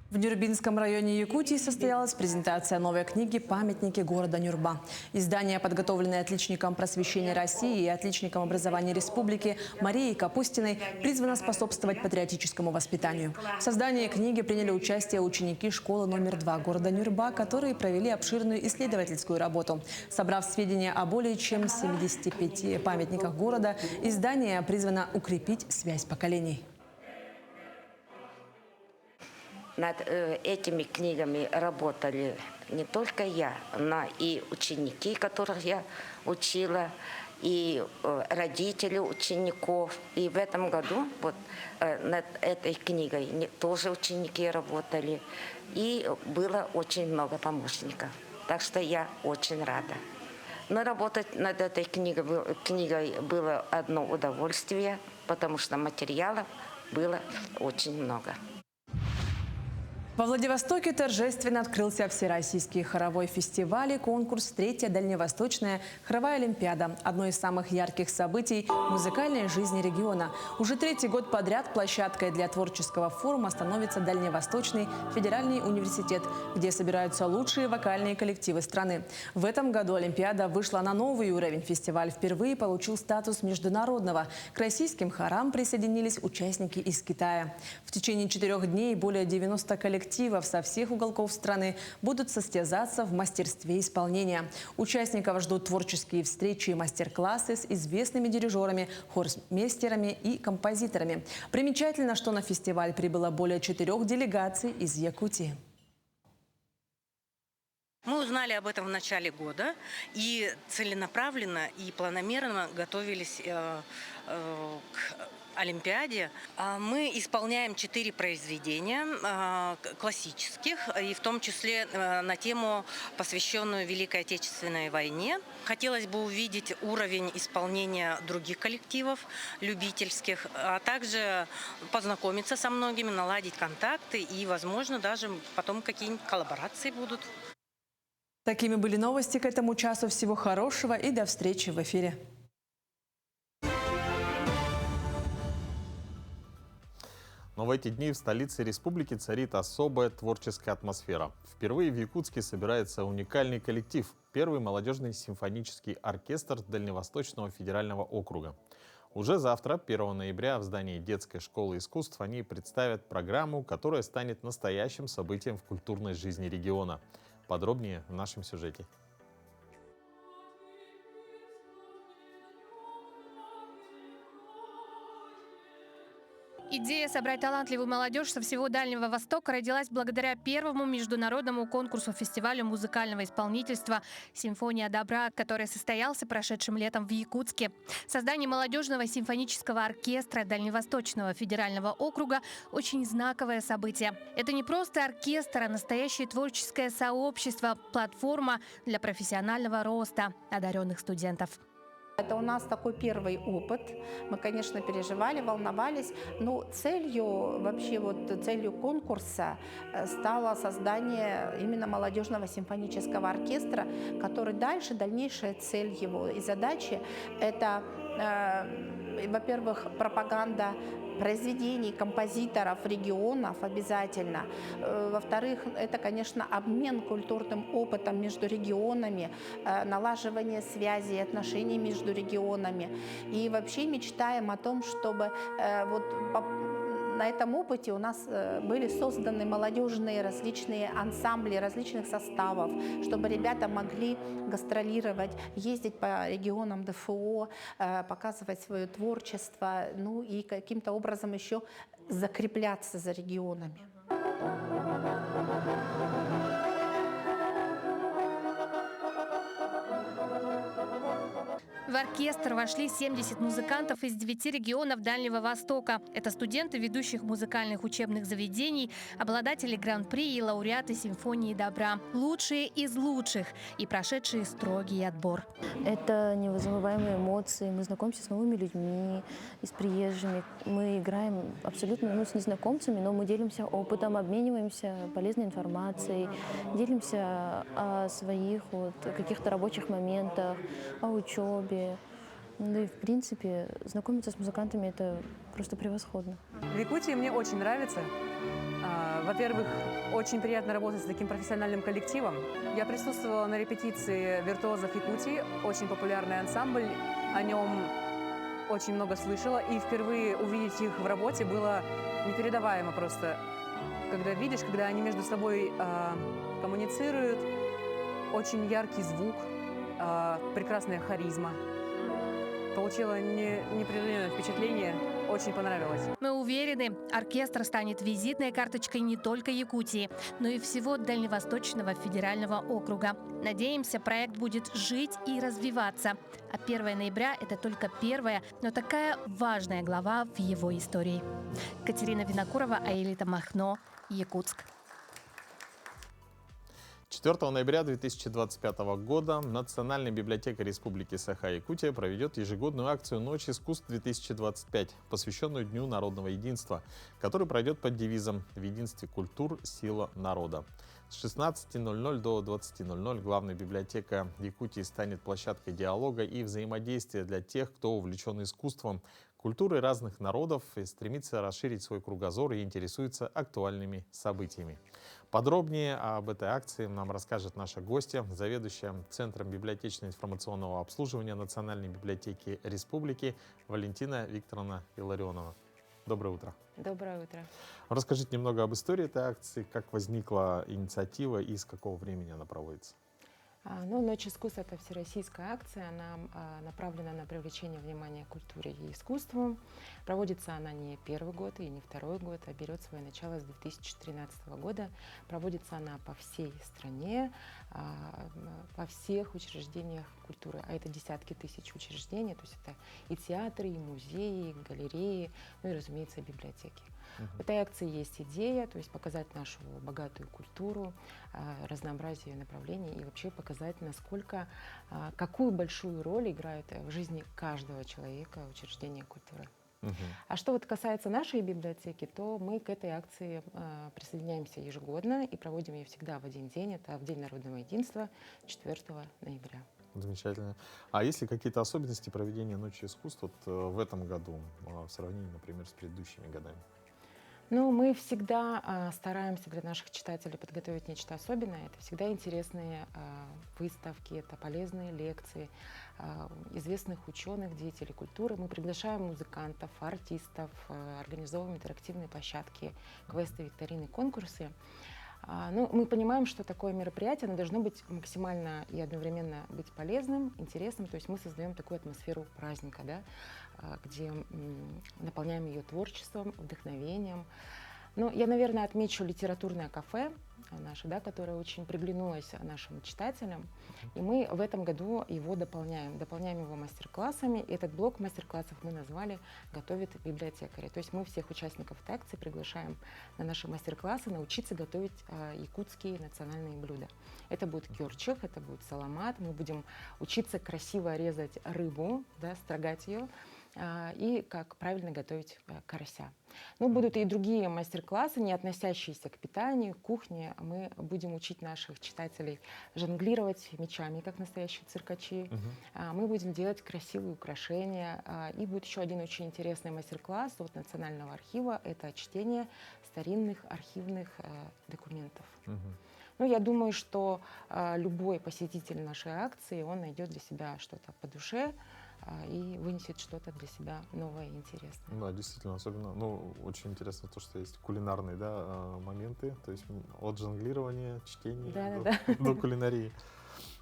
В Нюрбинском районе Якутии состоялась презентация новой книги «Памятники города Нюрба». Издание, подготовленное отличником просвещения России и отличником образования республики Марией Капустиной, призвано способствовать патриотическому воспитанию. В создании книги приняли участие ученики школы номер 2 города Нюрба, которые провели обширную исследовательскую работу. Собрав сведения о более чем 75 памятниках города, издание призвано укрепить связь поколений. над этими книгами работали не только я, но и ученики, которых я учила, и родители учеников. И в этом году вот над этой книгой тоже ученики работали. И было очень много помощников. Так что я очень рада. Но работать над этой книгой было одно удовольствие, потому что материалов было очень много. Во Владивостоке торжественно открылся Всероссийский хоровой фестиваль и конкурс «Третья Дальневосточная хоровая олимпиада» – одно из самых ярких событий музыкальной жизни региона. Уже третий год подряд площадкой для творческого форума становится Дальневосточный федеральный университет, где собираются лучшие вокальные коллективы страны. В этом году олимпиада вышла на новый уровень. Фестиваль впервые получил статус международного. К российским хорам присоединились участники из Китая. В течение 4 дней более 90 коллективов со всех уголков страны будут состязаться в мастерстве исполнения. Участников ждут творческие встречи и мастер-классы с известными дирижерами, хормейстерами и композиторами. Примечательно, что на фестиваль прибыло более 4 делегаций из Якутии. Мы узнали об этом в начале года и целенаправленно и планомерно готовились к Олимпиаде. Мы исполняем 4 произведения классических, и в том числе на тему, посвященную Великой Отечественной войне. Хотелось бы увидеть уровень исполнения других коллективов, любительских, а также познакомиться со многими, наладить контакты и, возможно, даже потом какие-нибудь коллаборации будут. Такими были новости к этому часу. Всего хорошего и до встречи в эфире. Но в эти дни в столице республики царит особая творческая атмосфера. Впервые в Якутске собирается уникальный коллектив – первый молодежный симфонический оркестр Дальневосточного федерального округа. Уже завтра, 1 ноября, в здании детской школы искусств они представят программу, которая станет настоящим событием в культурной жизни региона. Подробнее в нашем сюжете. Идея собрать талантливую молодежь со всего Дальнего Востока родилась благодаря первому международному конкурсу-фестивалю музыкального исполнительства «Симфония добра», который состоялся прошедшим летом в Якутске. Создание молодежного симфонического оркестра Дальневосточного федерального округа – очень знаковое событие. Это не просто оркестр, а настоящее творческое сообщество, платформа для профессионального роста одаренных студентов. Это у нас такой первый опыт. Мы, конечно, переживали, волновались, но целью конкурса стало создание именно молодежного симфонического оркестра, который дальнейшая цель его и задачи – это, во-первых, пропаганда произведений композиторов регионов обязательно. Во-вторых, это, конечно, обмен культурным опытом между регионами, налаживание связей и отношений между регионами. И вообще мечтаем о том, чтобы на этом опыте у нас были созданы молодежные различные ансамбли различных составов, чтобы ребята могли гастролировать, ездить по регионам ДФО, показывать свое творчество, ну и каким-то образом еще закрепляться за регионами. В оркестр вошли 70 музыкантов из 9 регионов Дальнего Востока. Это студенты ведущих музыкальных учебных заведений, обладатели гран-при и лауреаты симфонии добра. Лучшие из лучших и прошедшие строгий отбор. Это невозобновляемые эмоции. Мы знакомимся с новыми людьми, с приезжими. Мы играем абсолютно с незнакомцами, но мы делимся опытом, обмениваемся полезной информацией, делимся о своих каких-то рабочих моментах, о учебе. Ну и, в принципе, знакомиться с музыкантами – это просто превосходно. В Якутии мне очень нравится. Во-первых, очень приятно работать с таким профессиональным коллективом. Я присутствовала на репетиции «Виртуозов Якутии», очень популярный ансамбль, о нем очень много слышала. И впервые увидеть их в работе было непередаваемо просто. Когда видишь, когда они между собой коммуницируют, очень яркий звук, прекрасная харизма. Получила непреодоленное впечатление. очень понравилось. Мы уверены, оркестр станет визитной карточкой не только Якутии, но и всего Дальневосточного федерального округа. Надеемся, проект будет жить и развиваться. А 1 ноября – это только первая, но такая важная глава в его истории. Катерина Винокурова, Аэлита Махно, Якутск. 4 ноября 2025 года Национальная библиотека Республики Саха-Якутия проведет ежегодную акцию «Ночь искусств-2025», посвященную Дню народного единства, который пройдет под девизом «В единстве культур – сила народа». С 16:00 до 20:00 главная библиотека Якутии станет площадкой диалога и взаимодействия для тех, кто увлечен искусством, культурой разных народов и стремится расширить свой кругозор и интересуется актуальными событиями. Подробнее об этой акции нам расскажет наша гостья, заведующая Центром библиотечно-информационного обслуживания Национальной библиотеки Республики Валентина Викторовна Илларионова. Доброе утро. Доброе утро. Расскажите немного об истории этой акции, как возникла инициатива и с какого времени она проводится. Ну, «Ночь искусств» — это всероссийская акция, она направлена на привлечение внимания к культуре и искусству. Проводится она не первый год и не второй год, а берет свое начало с 2013 года. Проводится она по всей стране, во всех учреждениях культуры, а это десятки тысяч учреждений, то есть это и театры, и музеи, и галереи, ну и, разумеется, библиотеки. В этой акции есть идея, то есть показать нашу богатую культуру, разнообразие направлений и вообще показать, насколько, какую большую роль играет в жизни каждого человека учреждение культуры. А что вот касается нашей библиотеки, то мы к этой акции присоединяемся ежегодно и проводим ее всегда в один день, это в День народного единства, 4 ноября. Замечательно. А есть ли какие-то особенности проведения Ночи искусств вот в этом году в сравнении, например, с предыдущими годами? Ну, мы всегда стараемся для наших читателей подготовить нечто особенное. Это всегда интересные выставки, это полезные лекции известных ученых, деятелей культуры. Мы приглашаем музыкантов, артистов, организовываем интерактивные площадки, квесты, викторины, конкурсы. Ну, мы понимаем, что такое мероприятие, оно должно быть максимально и одновременно быть полезным, интересным. То есть мы создаем такую атмосферу праздника, да, где наполняем ее творчеством, вдохновением. Ну, я, наверное, отмечу литературное кафе наше, да, которое очень приглянулось нашим читателям. И мы в этом году его дополняем его мастер-классами. Этот блок мастер-классов мы назвали «Готовит библиотекари». То есть мы всех участников этой акции приглашаем на наши мастер-классы научиться готовить якутские национальные блюда. Это будет кёрчик, это будет саламат. Мы будем учиться красиво резать рыбу, да, строгать ее, и как правильно готовить карася. Но будут и другие мастер-классы, не относящиеся к питанию, к кухне. Мы будем учить наших читателей жонглировать мечами, как настоящие циркачи. Мы будем делать красивые украшения. И будет еще один очень интересный мастер-класс от Национального архива. Это чтение старинных архивных документов. Ну, я думаю, что любой посетитель нашей акции, он найдет для себя что-то по душе и вынесет что-то для себя новое и интересное. Да, действительно, особенно, ну, очень интересно то, что есть кулинарные, да, моменты, то есть от жонглирования, чтения до кулинарии.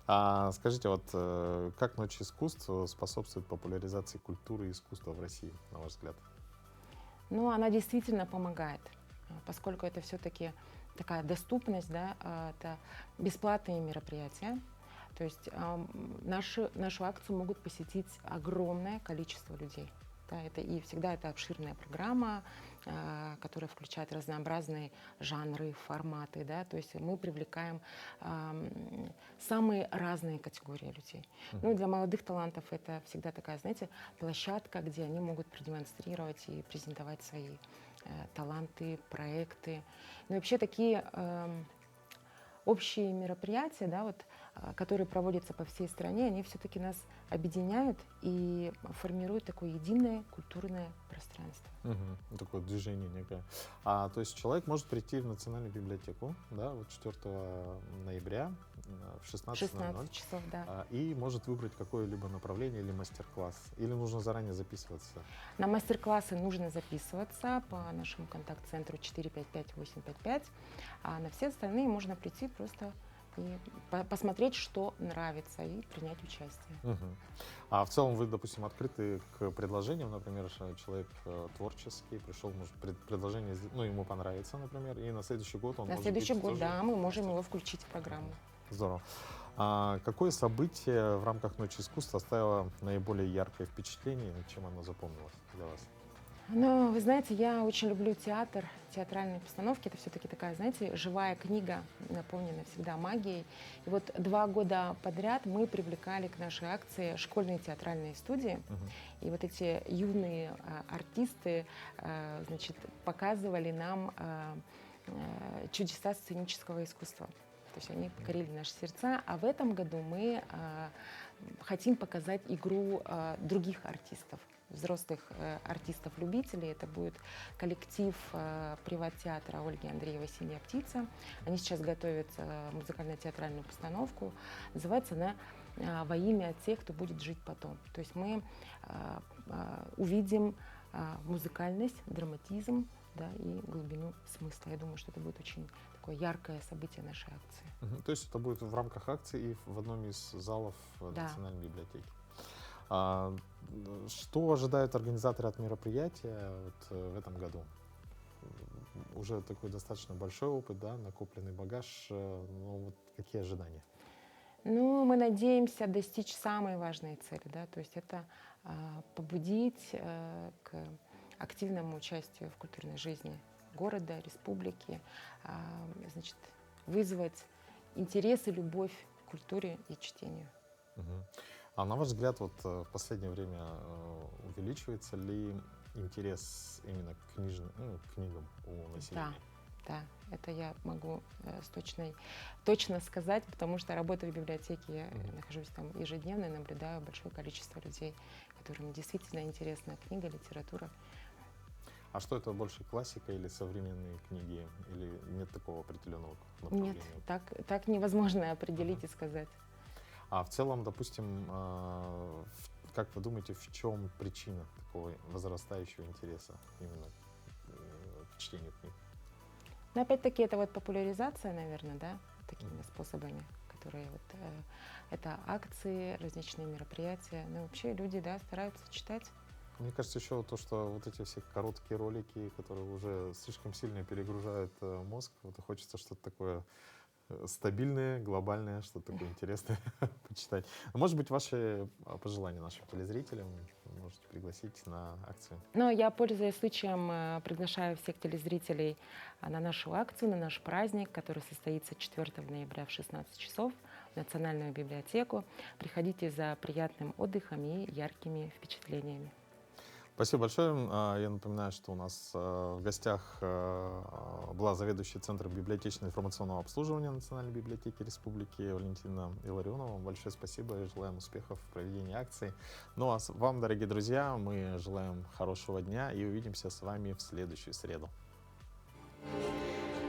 Скажите, вот как Ночь искусств способствует популяризации культуры и искусства в России, на ваш взгляд? Ну, она действительно помогает, поскольку это все-таки такая доступность, да, это бесплатные мероприятия. То есть нашу акцию могут посетить огромное количество людей. Да, и всегда это обширная программа, которая включает разнообразные жанры, форматы. Да, то есть мы привлекаем самые разные категории людей. Ну, для молодых талантов это всегда такая, знаете, площадка, где они могут продемонстрировать и презентовать свои таланты, проекты. Ну, вообще такие общие мероприятия, да, вот, которые проводятся по всей стране, они все-таки нас объединяют и формируют такое единое культурное пространство. Такое движение некое. То есть человек может прийти в Национальную библиотеку, да, вот 4 ноября в 16:00 часов, да. И может выбрать какое-либо направление или мастер-класс. Или нужно заранее записываться? На мастер-классы нужно записываться по нашему контакт-центру 455-855, а на все остальные можно прийти просто и посмотреть, что нравится, и принять участие. Мгм. А в целом вы, допустим, открыты к предложениям, например, что человек творческий, пришел, может, предложение, ну, ему понравится, например, и на следующий год он На может следующий быть год, тоже- да, мы можем его включить в программу. Здорово. А какое событие в рамках Ночи искусства оставило наиболее яркое впечатление, и чем оно запомнилось для вас? Ну, вы знаете, я очень люблю театр, театральные постановки. Это все-таки такая, знаете, живая книга, наполненная всегда магией. И вот 2 года подряд мы привлекали к нашей акции школьные театральные студии. И вот эти юные артисты, значит, показывали нам чудеса сценического искусства. То есть они покорили наши сердца. А в этом году мы хотим показать игру других артистов, взрослых артистов-любителей. Это будет коллектив приват-театра Ольги Андреевой «Синяя птица». Они сейчас готовят музыкально-театральную постановку. Называется она «Во имя тех, кто будет жить потом». То есть мы увидим музыкальность, драматизм, да, и глубину смысла. Я думаю, что это будет очень такое яркое событие нашей акции. То есть это будет в рамках акции и в одном из залов Да. Национальной библиотеки. Что ожидают организаторы от мероприятия вот, в этом году? Уже такой достаточно большой опыт, да, накопленный багаж. Но вот какие ожидания? Ну, мы надеемся достичь самой важной цели, да, то есть это побудить к активному участию в культурной жизни города, республики, значит, вызвать интерес и любовь к культуре и чтению. А на ваш взгляд, вот в последнее время увеличивается ли интерес именно к книгам у населения? Да, это я могу точно сказать, потому что работаю в библиотеке, я нахожусь там ежедневно и наблюдаю большое количество людей, которым действительно интересна книга, литература. А что это, больше классика или современные книги? Или нет такого определенного направления? Нет, так невозможно определить и сказать. А в целом, допустим, как вы думаете, в чем причина такого возрастающего интереса именно к чтению книг? Но опять-таки это вот популяризация, наверное, да, такими способами, которые вот, это акции, различные мероприятия. Ну, вообще люди, да, стараются читать. Мне кажется, еще то, что вот эти все короткие ролики, которые уже слишком сильно перегружают мозг, вот и хочется что-то такое стабильное, глобальное, что-то такое интересное почитать. Может быть, ваши пожелания нашим телезрителям можете пригласить на акцию? Ну, я, пользуясь случаем, приглашаю всех телезрителей на нашу акцию, на наш праздник, который состоится 4 ноября в 16 часов в Национальную библиотеку. Приходите за приятным отдыхом и яркими впечатлениями. Спасибо большое. Я напоминаю, что у нас в гостях была заведующая Центром библиотечного информационного обслуживания Национальной библиотеки Республики Валентина Илларионова. Вам большое спасибо и желаем успехов в проведении акции. Ну а вам, дорогие друзья, мы желаем хорошего дня и увидимся с вами в следующую среду.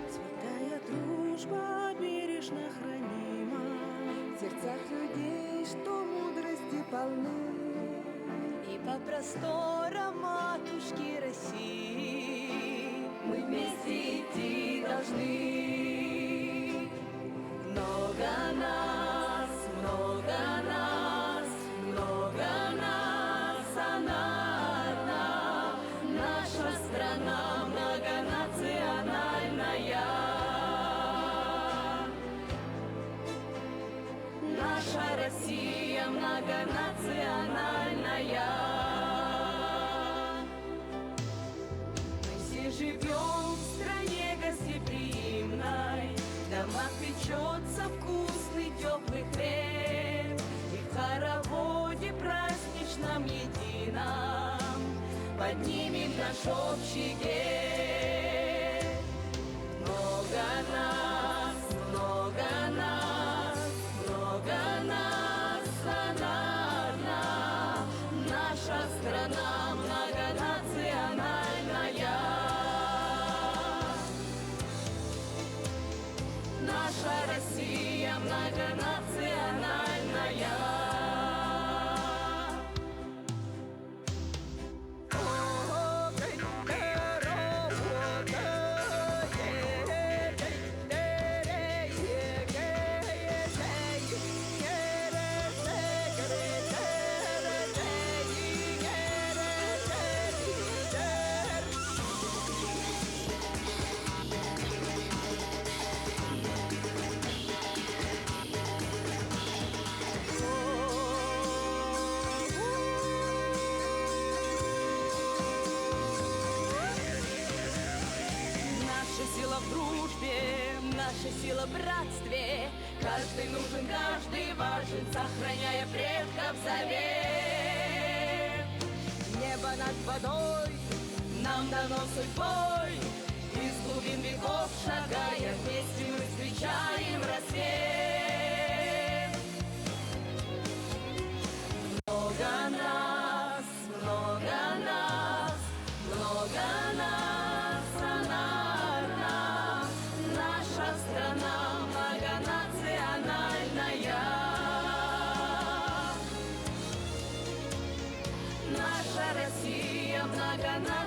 Святая дружба бережно хранима в сердцах людей, что мудрости полны. И по просторам матушки России мы вместе идти должны. Много нас, много нас, много нас, она одна. Наша страна многонациональная. Наша Россия многонациональная. Мы все живем в стране гостеприимной, в домах печется вкусный теплый хлеб, и в хороводе праздничном едином поднимем наш общий герб. Много нас, много нас, много нас, она одна. Наша страна многонациональная. Наша Россия многонациональная. в дружбе, наша сила в братстве. Каждый нужен, каждый важен, сохраняя предков завет. Небо над водой нам дано судьбой, из глубин веков шагая, вместе мы встречаем рассвет. Много нас, много нас, много нас, страна одна, наша страна многонациональная. Наша Россия многонациональная.